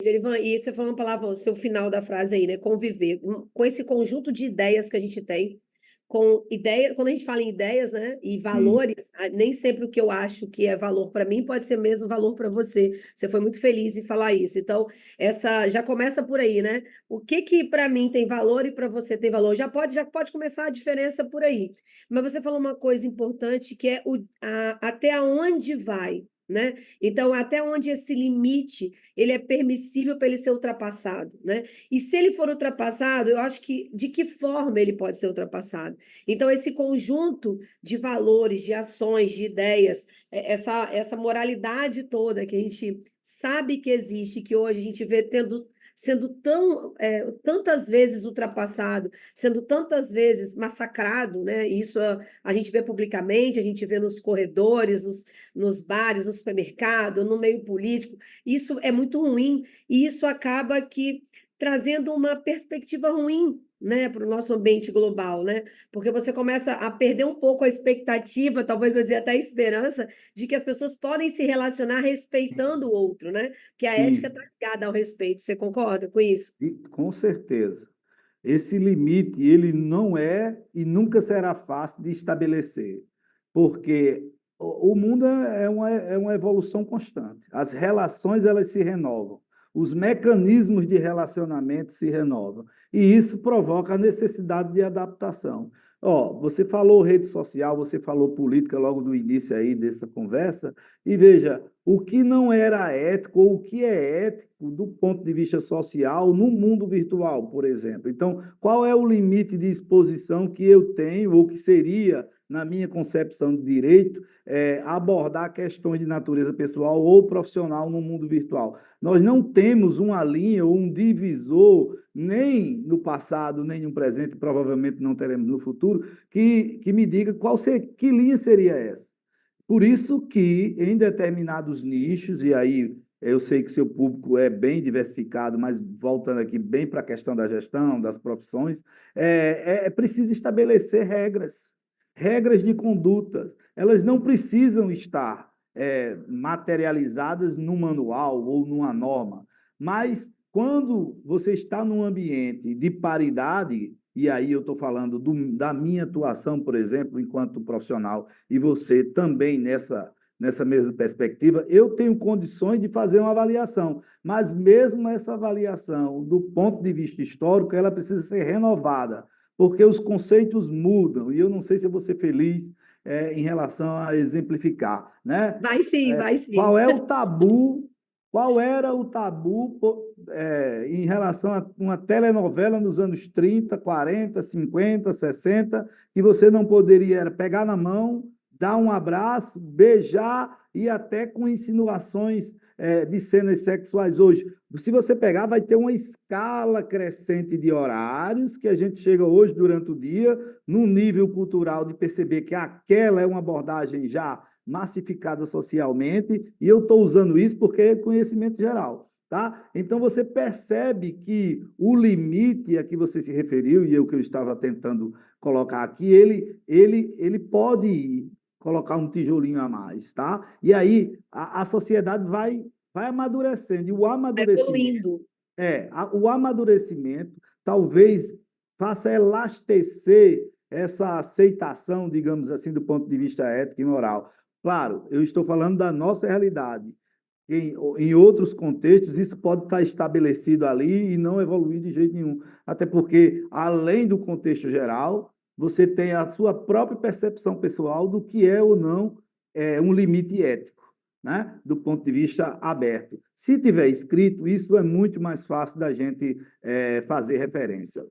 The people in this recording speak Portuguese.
Gerivan, e você falou uma palavra, o seu final da frase aí, né? Conviver. Com esse conjunto de ideias que a gente tem, com ideia, quando a gente fala em ideias, né, e Sim. valores, nem sempre o que eu acho que é valor para mim pode ser mesmo valor para você. Você foi muito feliz em falar isso. Então, essa já começa por aí, né? O que que para mim tem valor e para você tem valor? Já pode começar a diferença por aí. Mas você falou uma coisa importante que é até onde vai, né? Então, até onde esse limite ele é permissível para ele ser ultrapassado, né? E se ele for ultrapassado, eu acho que de que forma ele pode ser ultrapassado? Então, esse conjunto de valores, de ações, de ideias, essa moralidade toda que a gente sabe que existe, que hoje a gente vê sendo tantas vezes ultrapassado, sendo tantas vezes massacrado, né? Isso a gente vê publicamente, a gente vê nos corredores, nos bares, no supermercado, no meio político. Isso é muito ruim e isso acaba que trazendo uma perspectiva ruim, né, para o nosso ambiente global, né? Porque você começa a perder um pouco a expectativa, talvez eu dizer até a esperança, de que as pessoas podem se relacionar respeitando o outro, né? Que a ética Sim, está ligada ao respeito. Você concorda com isso? e com certeza. Esse limite, ele não é e nunca será fácil de estabelecer, porque o mundo é uma evolução constante. As relações, elas se renovam. Os mecanismos de relacionamento se renovam. E isso provoca a necessidade de adaptação. Ó, você falou rede social, você falou política logo do início aí dessa conversa, e veja, o que não era ético ou o que é ético do ponto de vista social no mundo virtual, por exemplo. Então, qual é o limite de exposição que eu tenho ou que seria, na minha concepção de direito, abordar questões de natureza pessoal ou profissional no mundo virtual? Nós não temos uma linha ou um divisor, nem no passado, nem no presente, provavelmente não teremos no futuro, que me diga que linha seria essa. Por isso que em determinados nichos, e aí eu sei que seu público é bem diversificado, mas voltando aqui bem para a questão da gestão, das profissões, é preciso estabelecer regras, regras de conduta. Elas não precisam estar materializadas num manual ou numa norma, mas quando você está num ambiente de paridade, e aí eu estou falando da minha atuação, por exemplo, enquanto profissional, e você também nessa mesma perspectiva, eu tenho condições de fazer uma avaliação, mas mesmo essa avaliação, do ponto de vista histórico, ela precisa ser renovada, porque os conceitos mudam, e eu não sei se eu vou ser feliz em relação a exemplificar, né? Vai sim, vai sim. Qual é o tabu, qual era o tabu em relação a uma telenovela nos anos 30, 40, 50, 60, que você não poderia era pegar na mão, dar um abraço, beijar e até com insinuações de cenas sexuais hoje. Se você pegar, vai ter uma escala crescente de horários que a gente chega hoje durante o dia, num nível cultural de perceber que aquela é uma abordagem já massificada socialmente, e eu estou usando isso porque é conhecimento geral. Tá? Então você percebe que o limite a que você se referiu, e é o que eu estava tentando colocar aqui, ele pode colocar um tijolinho a mais, tá? E aí a sociedade vai amadurecendo, e o amadurecimento, Evoluindo. o amadurecimento talvez faça elastecer essa aceitação, digamos assim, do ponto de vista ético e moral. Claro, eu estou falando da nossa realidade. Em outros contextos, isso pode estar estabelecido ali e não evoluir de jeito nenhum. Até porque, além do contexto geral, você tem a sua própria percepção pessoal do que é ou não um limite ético, né? Do ponto de vista aberto. Se tiver escrito, isso é muito mais fácil da gente fazer referência.